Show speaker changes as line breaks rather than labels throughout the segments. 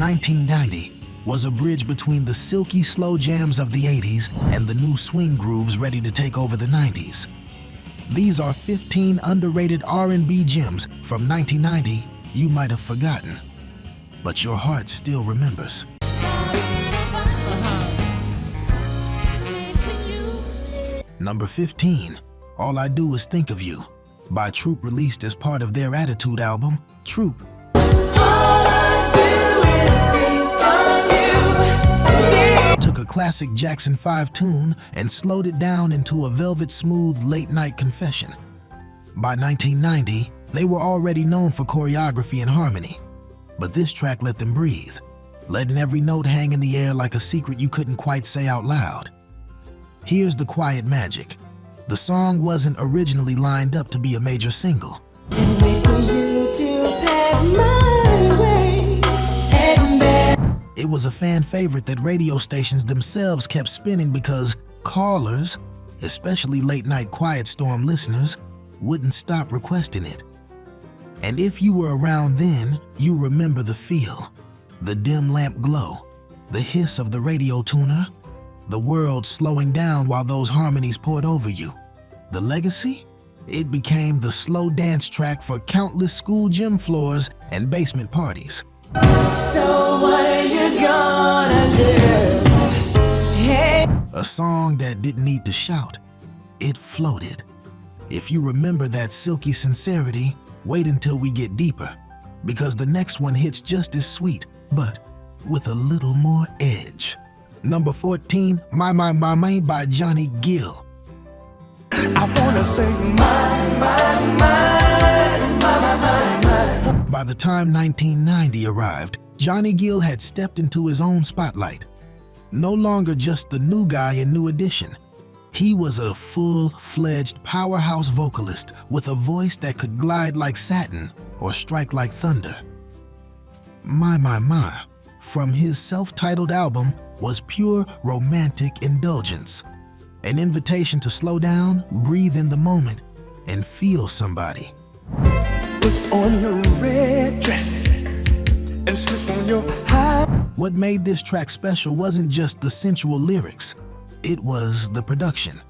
1990 was a bridge between the silky slow jams of the 80s and the new swing grooves ready to take over the 90s. These are 15 underrated R&B gems from 1990 you might have forgotten, but your heart still remembers. Number 15, All I Do Is Think of You, by Troop, released as part of their Attitude album, Troop. Took a classic Jackson 5 tune and slowed it down into a velvet smooth late-night confession. By 1990, they were already known for choreography and harmony, but this track let them breathe, letting every note hang in the air like a secret you couldn't quite say out loud. Here's the quiet magic. The song wasn't originally lined up to be a major single. It was a fan favorite that radio stations themselves kept spinning because callers, especially late-night Quiet Storm listeners, wouldn't stop requesting it. And if you were around then, you remember the feel, the dim lamp glow, the hiss of the radio tuner, the world slowing down while those harmonies poured over you. The legacy? It became the slow dance track for countless school gym floors and basement parties. So what are you gonna do? Hey. A song that didn't need to shout, it floated. If you remember that silky sincerity, wait until we get deeper, because the next one hits just as sweet, but with a little more edge. Number 14, My by Johnny Gill. I wanna say my. By the time 1990 arrived, Johnny Gill had stepped into his own spotlight. No longer just the new guy in New Edition. He was a full-fledged powerhouse vocalist with a voice that could glide like satin or strike like thunder. My, from his self-titled album, was pure romantic indulgence. An invitation to slow down, breathe in the moment, and feel somebody. Put on your red dress and slip on your high. What made this track special wasn't just the sensual lyrics, it was the production.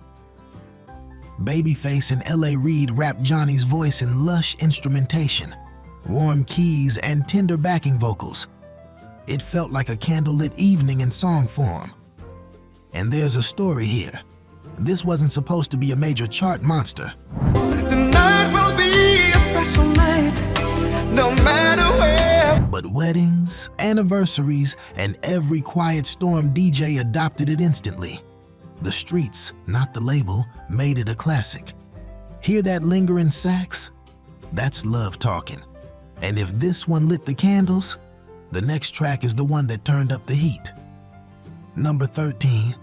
Babyface and L.A. Reid wrapped Johnny's voice in lush instrumentation, warm keys, and tender backing vocals. It felt like a candlelit evening in song form. And there's a story here. This wasn't supposed to be a major chart monster. Tonight will be a special night, no matter where. But weddings, anniversaries, and every Quiet Storm DJ adopted it instantly. The streets, not the label, made it a classic. Hear that lingering sax? That's love talking. And if this one lit the candles, the next track is the one that turned up the heat. Number 13,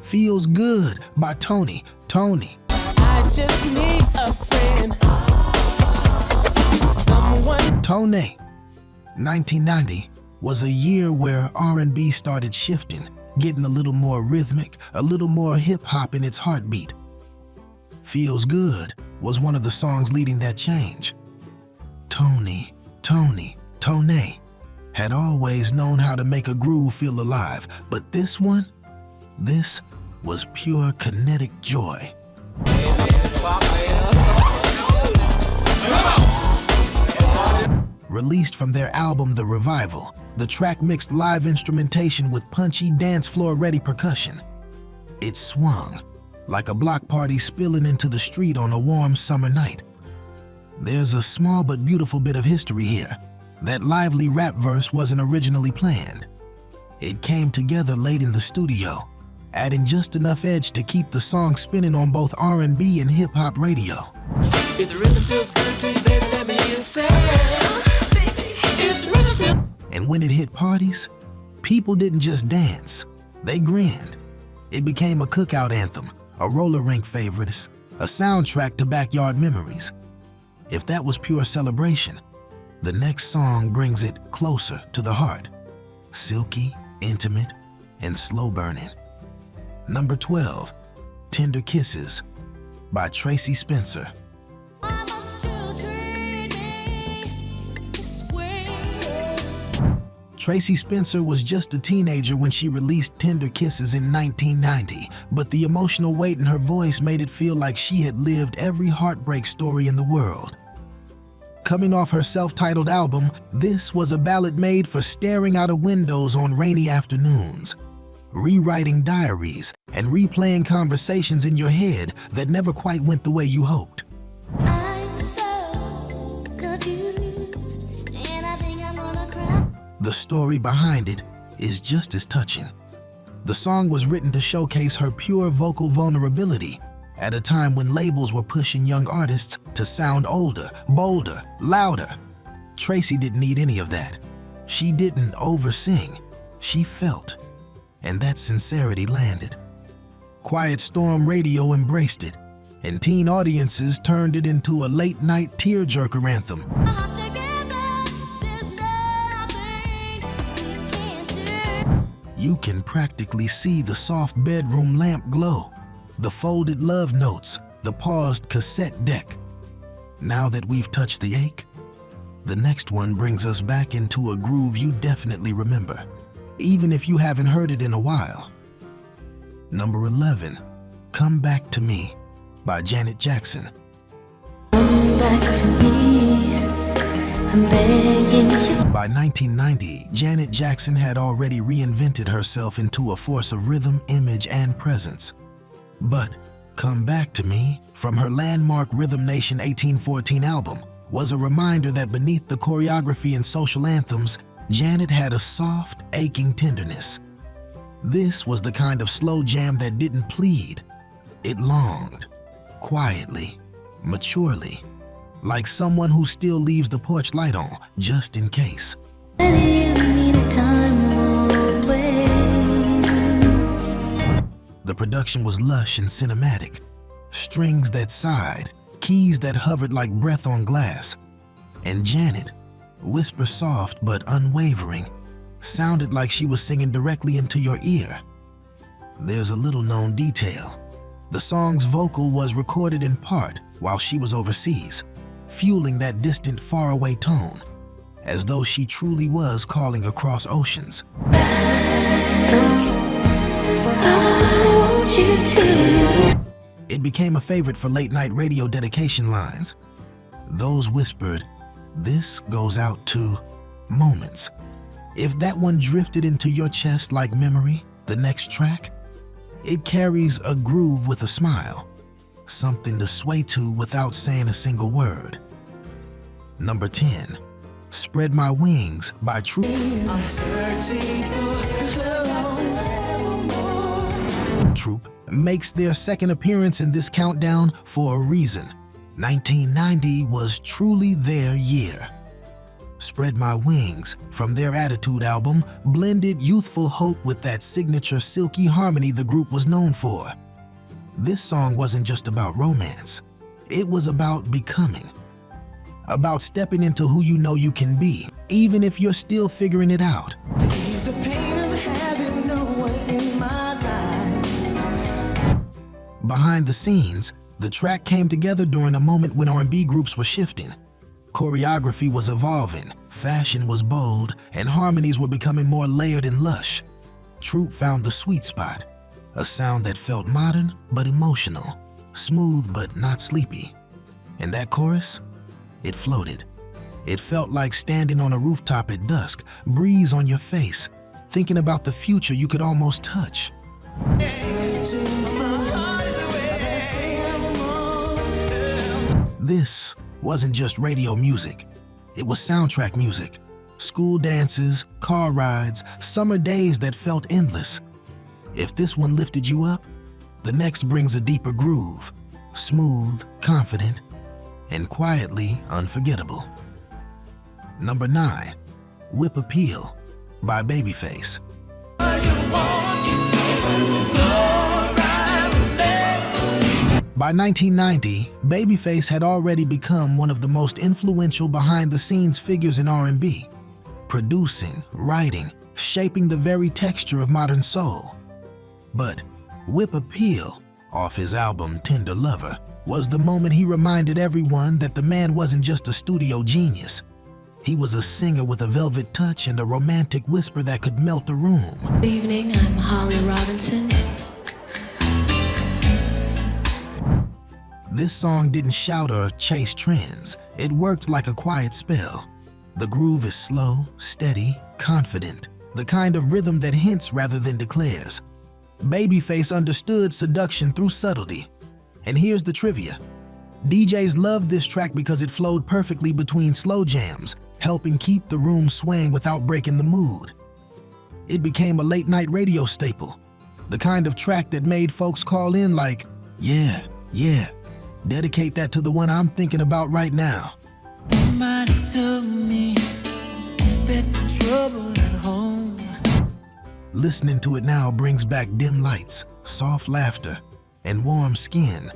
Feels Good by Tony. I just need a friend. Someone. Tony. 1990 was a year where R&B started shifting, getting a little more rhythmic, a little more hip-hop in its heartbeat. Feels Good was one of the songs leading that change. Tony had always known how to make a groove feel alive, but this was pure kinetic joy. Released from their album The Revival, the track mixed live instrumentation with punchy dance floor-ready percussion. It swung like a block party spilling into the street on a warm summer night. There's a small but beautiful bit of history here. That lively rap verse wasn't originally planned. It came together late in the studio, adding just enough edge to keep the song spinning on both R&B and hip-hop radio. If the rhythm feels good to you, baby, let me hear you say. If the rhythm feels... And when it hit parties, people didn't just dance, they grinned. It became a cookout anthem, a roller rink favorite, a soundtrack to backyard memories. If that was pure celebration, the next song brings it closer to the heart. Silky, intimate, and slow burning. Number 12, Tender Kisses by Tracy Spencer. Why must you treat me this way? Tracy Spencer was just a teenager when she released Tender Kisses in 1990, but the emotional weight in her voice made it feel like she had lived every heartbreak story in the world. Coming off her self-titled album, this was a ballad made for staring out of windows on rainy afternoons, rewriting diaries and replaying conversations in your head that never quite went the way you hoped.
I'm so confused, and I think I'm gonna cry.
The story behind it is just as touching. The song was written to showcase her pure vocal vulnerability at a time when labels were pushing young artists to sound older, bolder, louder. Tracy didn't need any of that. She didn't over-sing. She felt, and that sincerity landed. Quiet Storm Radio embraced it, and teen audiences turned it into a late-night tearjerker anthem.
Us together, there's nothing we can't do.
You can practically see the soft bedroom lamp glow, the folded love notes, the paused cassette deck. Now that we've touched the ache, the next one brings us back into a groove you definitely remember, even if you haven't heard it in a while. Number 11, Come Back to Me by Janet Jackson.
Come back to me, I'm begging you.
By 1990, Janet Jackson had already reinvented herself into a force of rhythm, image, and presence. But Come Back to Me, from her landmark Rhythm Nation 1814 album, was a reminder that beneath the choreography and social anthems, Janet had a soft, aching tenderness. This was the kind of slow jam that didn't plead. It longed, quietly, maturely, like someone who still leaves the porch light on, just in case. The production was lush and cinematic. Strings that sighed, keys that hovered like breath on glass. And Janet, whisper soft but unwavering, sounded like she was singing directly into your ear. There's a little known detail. The song's vocal was recorded in part while she was overseas, fueling that distant, faraway tone, as though she truly was calling across oceans. It became a favorite for late-night radio dedication lines. Those whispered, "This goes out to" moments. If that one drifted into your chest like memory, the next track, it carries a groove with a smile, something to sway to without saying a single word. Number 10, Spread My Wings by Troop. Troop makes their second appearance in this countdown for a reason. 1990 was truly their year. Spread My Wings, from their Attitude album, blended youthful hope with that signature silky harmony the group was known for. This song wasn't just about romance. It was about becoming. About stepping into who you know you can be, even if you're still figuring it out. Behind the scenes, the track came together during a moment when R&B groups were shifting. Choreography was evolving, fashion was bold, and harmonies were becoming more layered and lush. Troop found the sweet spot, a sound that felt modern but emotional, smooth but not sleepy. And that chorus? It floated. It felt like standing on a rooftop at dusk, breeze on your face, thinking about the future you could almost touch. This wasn't just radio music. It was soundtrack music. School dances, car rides, summer days that felt endless. If this one lifted you up, the next brings a deeper groove, smooth, confident, and quietly unforgettable. Number 9, Whip Appeal by Babyface. By 1990, Babyface had already become one of the most influential behind-the-scenes figures in R&B, producing, writing, shaping the very texture of modern soul. But Whip Appeal, off his album Tender Lover, was the moment he reminded everyone that the man wasn't just a studio genius. He was a singer with a velvet touch and a romantic whisper that could melt a room.
Good evening, I'm Holly Robinson.
This song didn't shout or chase trends. It worked like a quiet spell. The groove is slow, steady, confident, the kind of rhythm that hints rather than declares. Babyface understood seduction through subtlety. And here's the trivia. DJs loved this track because it flowed perfectly between slow jams, helping keep the room swaying without breaking the mood. It became a late-night radio staple, the kind of track that made folks call in like, yeah, dedicate that to the one I'm thinking about right now.
Somebody told me that the trouble at home.
Listening to it now brings back dim lights, soft laughter, and warm skin.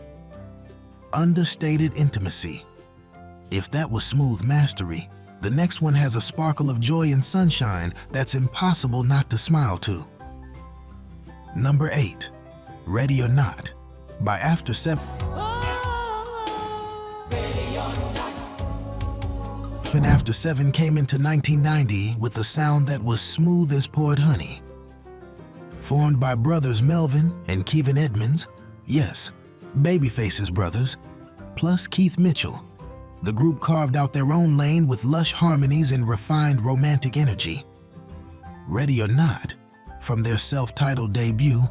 Understated intimacy. If that was smooth mastery, the next one has a sparkle of joy and sunshine that's impossible not to smile to. Number 8, Ready or Not, by After 7. When After 7 came into 1990 with a sound that was smooth as poured honey. Formed by brothers Melvin and Kevin Edmonds, yes, Babyface's brothers, plus Keith Mitchell, the group carved out their own lane with lush harmonies and refined romantic energy. Ready or Not, from their self-titled debut,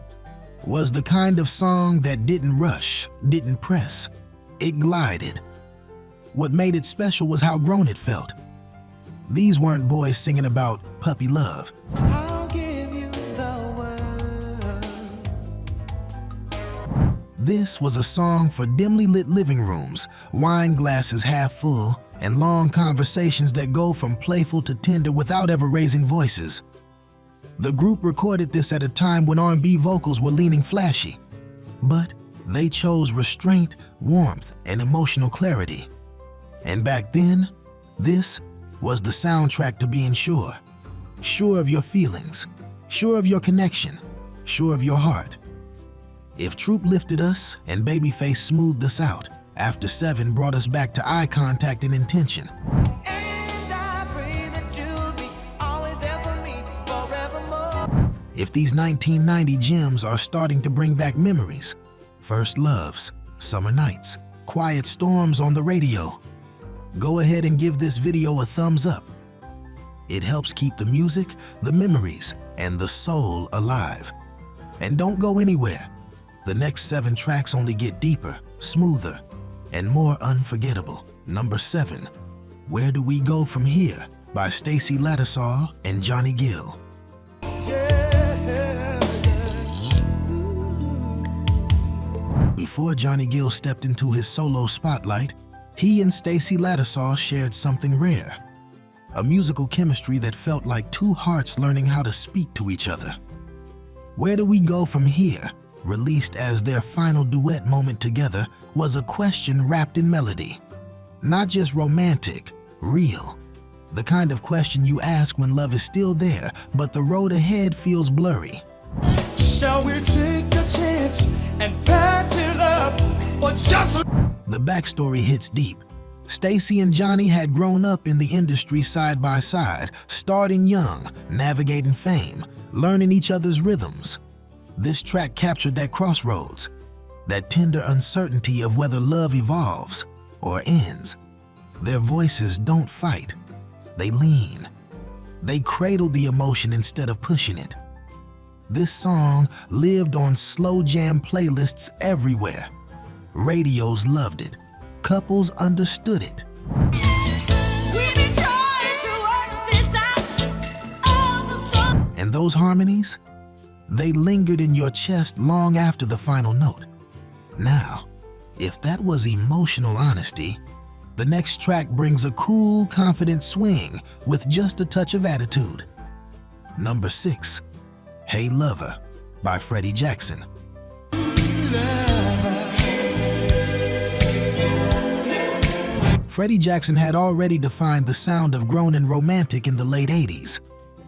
was the kind of song that didn't rush, didn't press, it glided. What made it special was how grown it felt. These weren't boys singing about puppy love.
I'll give you the world.
This was a song for dimly lit living rooms, wine glasses half full, and long conversations that go from playful to tender without ever raising voices. The group recorded this at a time when R&B vocals were leaning flashy, but they chose restraint, warmth, and emotional clarity. And back then, this was the soundtrack to being sure. Sure of your feelings, sure of your connection, sure of your heart. If Troop lifted us and Babyface smoothed us out, After 7 brought us back to eye contact and intention.
And I pray that you'll be always there for me forevermore.
If these 1990 gems are starting to bring back memories, first loves, summer nights, quiet storms on the radio, go ahead and give this video a thumbs up. It helps keep the music, the memories, and the soul alive. And don't go anywhere. The next 7 tracks only get deeper, smoother, and more unforgettable. Number 7, Where Do We Go From Here, by Stacey Lattisaw and Johnny Gill. Before Johnny Gill stepped into his solo spotlight, he and Stacey Lattisaw shared something rare, a musical chemistry that felt like two hearts learning how to speak to each other. Where Do We Go From Here, released as their final duet moment together, was a question wrapped in melody. Not just romantic, real. The kind of question you ask when love is still there, but the road ahead feels blurry.
Shall we take a chance and patch it up, or just...
The backstory hits deep. Stacey and Johnny had grown up in the industry side by side, starting young, navigating fame, learning each other's rhythms. This track captured that crossroads, that tender uncertainty of whether love evolves or ends. Their voices don't fight, they lean. They cradle the emotion instead of pushing it. This song lived on slow jam playlists everywhere. Radios loved it. Couples understood it.
We've been trying to work this out.
And those harmonies, they lingered in your chest long after the final note. Now, if that was emotional honesty, the next track brings a cool, confident swing with just a touch of attitude. Number 6, Hey Lover, by Freddie Jackson. Freddie Jackson had already defined the sound of grown and romantic in the late 80s.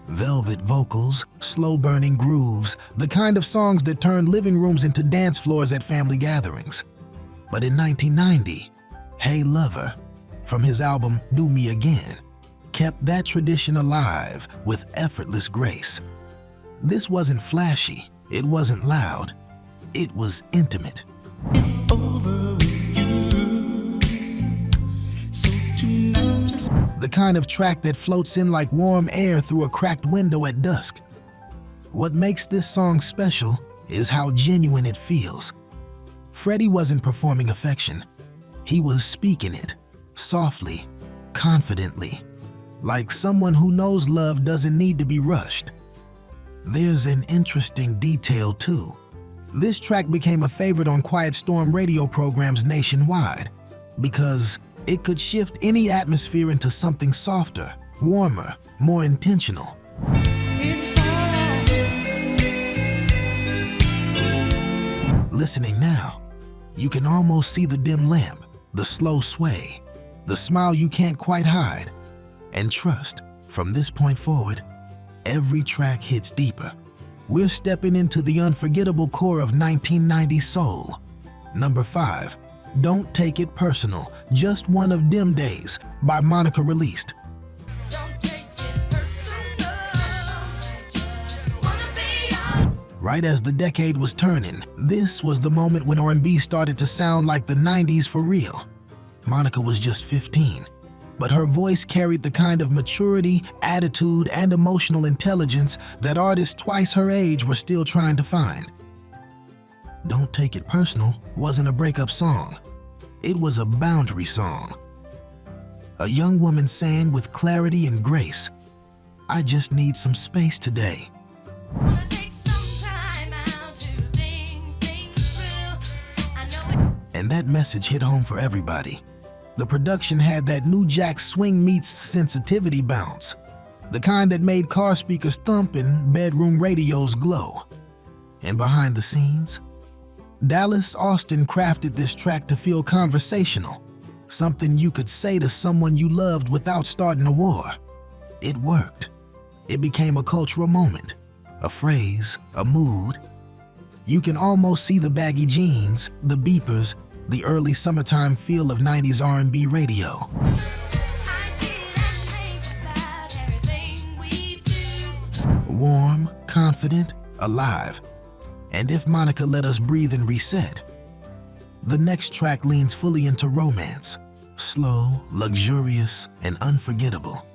Velvet vocals, slow-burning grooves, the kind of songs that turned living rooms into dance floors at family gatherings. But in 1990, Hey Lover, from his album Do Me Again, kept that tradition alive with effortless grace. This wasn't flashy, it wasn't loud, it was intimate. The kind of track that floats in like warm air through a cracked window at dusk. What makes this song special is how genuine it feels. Freddie wasn't performing affection. He was speaking it, softly, confidently, like someone who knows love doesn't need to be rushed. There's an interesting detail too. This track became a favorite on Quiet Storm radio programs nationwide because it could shift any atmosphere into something softer, warmer, more intentional. Listening now, you can almost see the dim lamp, the slow sway, the smile you can't quite hide. And trust, from this point forward, every track hits deeper. We're stepping into the unforgettable core of 1990 soul. Number 5, Don't Take It Personal, Just One of Dem Days by Monica released. Right as the decade was turning, this was the moment when R&B started to sound like the 90s for real. Monica was just 15, but her voice carried the kind of maturity, attitude, and emotional intelligence that artists twice her age were still trying to find. Don't Take It Personal wasn't a breakup song. It was a boundary song. A young woman saying with clarity and grace, "I just need some space today." And that message hit home for everybody. The production had that new jack swing meets sensitivity bounce, the kind that made car speakers thump and bedroom radios glow. And behind the scenes, Dallas Austin crafted this track to feel conversational, something you could say to someone you loved without starting a war. It worked. It became a cultural moment, a phrase, a mood. You can almost see the baggy jeans, the beepers, the early summertime feel of 90s R&B radio. Warm, confident, alive. And if Monica let us breathe and reset, the next track leans fully into romance, slow, luxurious, and unforgettable.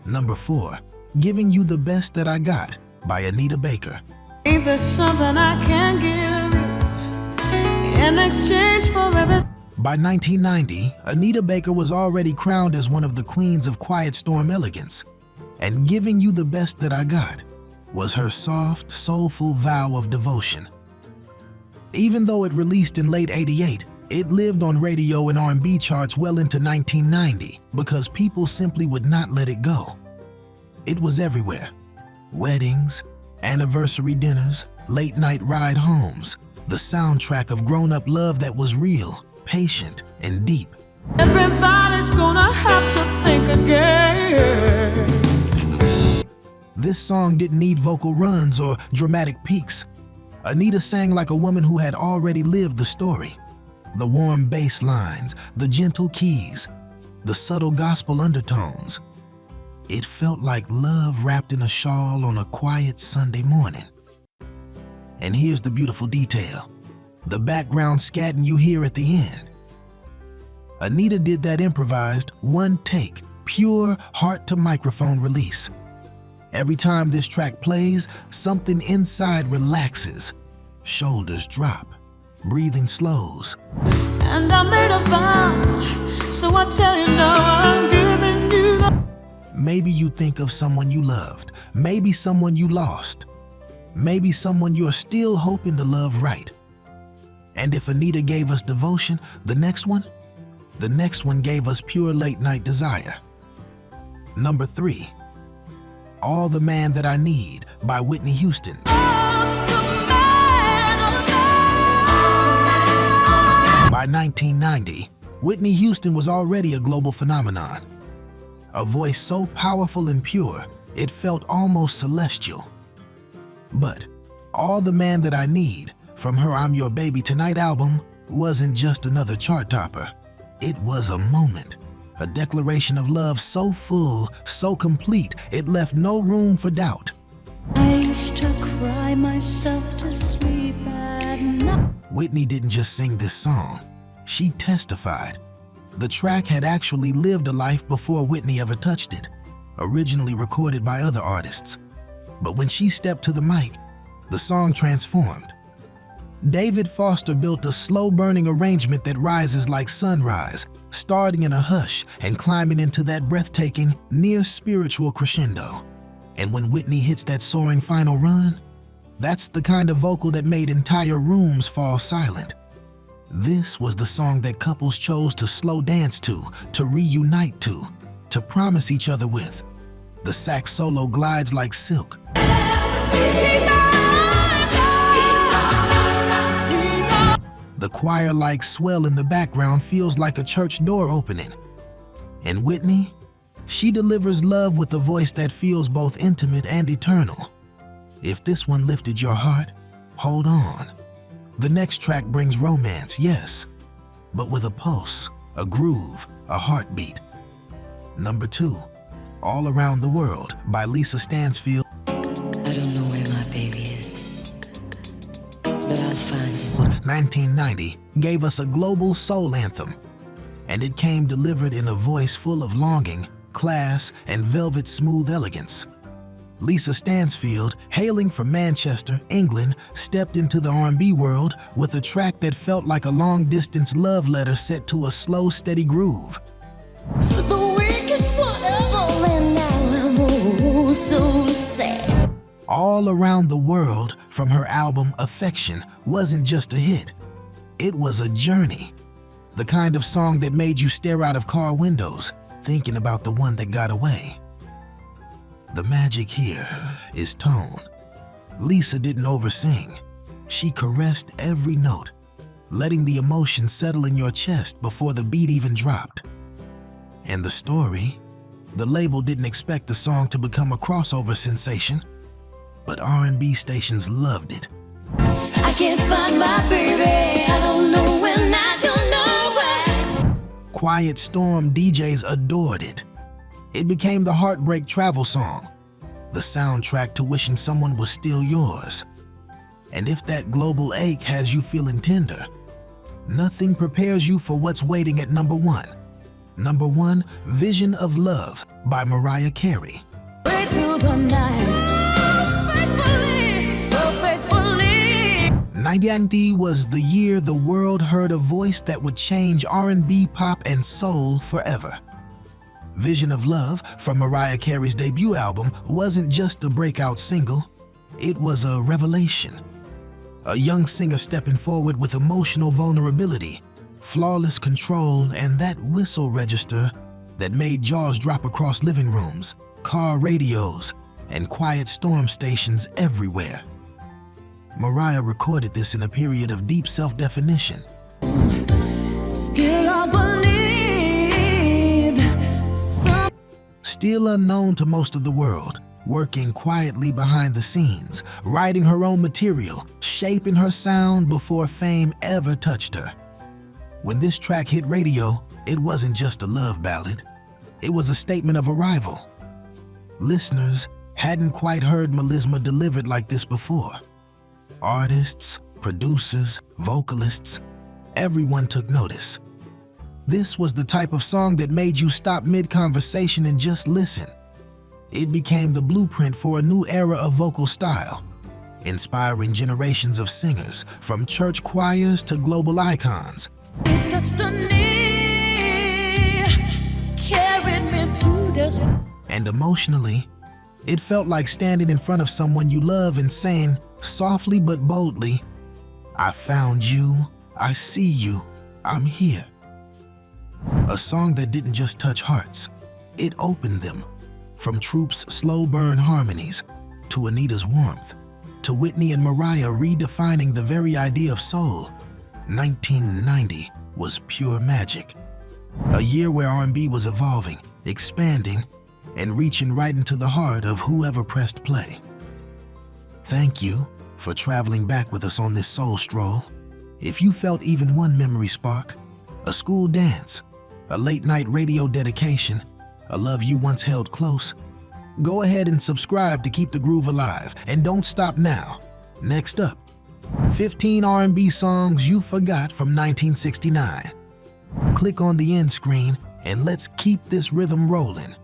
Number 4, Giving You the Best That I Got by Anita Baker.
Ain't there something I can give you in exchange for everything?
By 1990, Anita Baker was already crowned as one of the queens of Quiet Storm elegance, and Giving You the Best That I Got was her soft, soulful vow of devotion. Even though it released in late '88, it lived on radio and R&B charts well into 1990 because people simply would not let it go. It was everywhere. Weddings, anniversary dinners, late-night ride homes, the soundtrack of grown-up love that was real, patient, and deep.
Everybody's gonna have to think again.
This song didn't need vocal runs or dramatic peaks. Anita sang like a woman who had already lived the story. The warm bass lines, the gentle keys, the subtle gospel undertones. It felt like love wrapped in a shawl on a quiet Sunday morning. And here's the beautiful detail, the background scatting you hear at the end. Anita did that improvised, one take, pure heart-to-microphone release. Every time this track plays, something inside relaxes, shoulders drop, breathing slows.
And I made a vow, so I tell you now I'm giving you the...
Maybe you think of someone you loved, maybe someone you lost, maybe someone you're still hoping to love right. And if Anita gave us devotion, the next one gave us pure late-night desire. Number 3, All the Man That I Need by Whitney Houston. By 1990, Whitney Houston was already a global phenomenon. A voice so powerful and pure, it felt almost celestial. But All the Man That I Need from her I'm Your Baby Tonight album wasn't just another chart topper. It was a moment, a declaration of love so full, so complete, it left no room for doubt.
I used to cry myself to sleep at night.
Whitney didn't just sing this song, she testified. The track had actually lived a life before Whitney ever touched it, originally recorded by other artists. But when she stepped to the mic, the song transformed. David Foster built a slow-burning arrangement that rises like sunrise, starting in a hush and climbing into that breathtaking, near-spiritual crescendo. And when Whitney hits that soaring final run, that's the kind of vocal that made entire rooms fall silent. This was the song that couples chose to slow dance to reunite to promise each other with. The sax solo glides like silk. The choir-like swell in the background feels like a church door opening. And Whitney, she delivers love with a voice that feels both intimate and eternal. If this one lifted your heart, hold on. The next track brings romance, yes, but with a pulse, a groove, a heartbeat. Number 2, All Around the World by Lisa Stansfield.
I don't know where my baby is, but I'll find him.
1990 gave us a global soul anthem, and it came delivered in a voice full of longing, class, and velvet smooth elegance. Lisa Stansfield, hailing from Manchester, England, stepped into the R&B world with a track that felt like a long-distance love letter set to a slow, steady groove.
The week is forever and now I'm oh so sad.
All Around the World from her album Affection wasn't just a hit. It was a journey. The kind of song that made you stare out of car windows, thinking about the one that got away. The magic here is tone. Lisa didn't oversing. She caressed every note, letting the emotion settle in your chest before the beat even dropped. And the story? The label didn't expect the song to become a crossover sensation, but R&B stations loved it.
I can't find my baby. I don't know when, I don't know where.
Quiet Storm DJs adored it. It became the heartbreak travel song, the soundtrack to wishing someone was still yours. And if that global ache has you feeling tender, nothing prepares you for what's waiting at number 1. Number 1, Vision of Love by Mariah Carey.
Right through the nights, so faithfully.
1990 was the year the world heard a voice that would change R&B, pop, and soul forever. Vision of Love from Mariah Carey's debut album wasn't just a breakout single, it was a revelation. A young singer stepping forward with emotional vulnerability, flawless control, and that whistle register that made jaws drop across living rooms, car radios, and quiet storm stations everywhere. Mariah recorded this in a period of deep self-definition.
Still I believe.
Still unknown to most of the world, working quietly behind the scenes, writing her own material, shaping her sound before fame ever touched her. When this track hit radio, it wasn't just a love ballad. It was a statement of arrival. Listeners hadn't quite heard melisma delivered like this before. Artists, producers, vocalists, everyone took notice. This was the type of song that made you stop mid-conversation and just listen. It became the blueprint for a new era of vocal style, inspiring generations of singers, from church choirs to global icons.
Destiny carried me through this.
And emotionally, it felt like standing in front of someone you love and saying, softly but boldly, "I found you, I see you, I'm here." A song that didn't just touch hearts, it opened them. From Troop's slow burn harmonies, to Anita's warmth, to Whitney and Mariah redefining the very idea of soul, 1990 was pure magic. A year where R&B was evolving, expanding, and reaching right into the heart of whoever pressed play. Thank you for traveling back with us on this soul stroll. If you felt even one memory spark, a school dance, a late-night radio dedication, a love you once held close. Go ahead and subscribe to keep the groove alive, and don't stop now. Next up, 15 R&B songs you forgot from 1969. Click on the end screen and let's keep this rhythm rolling.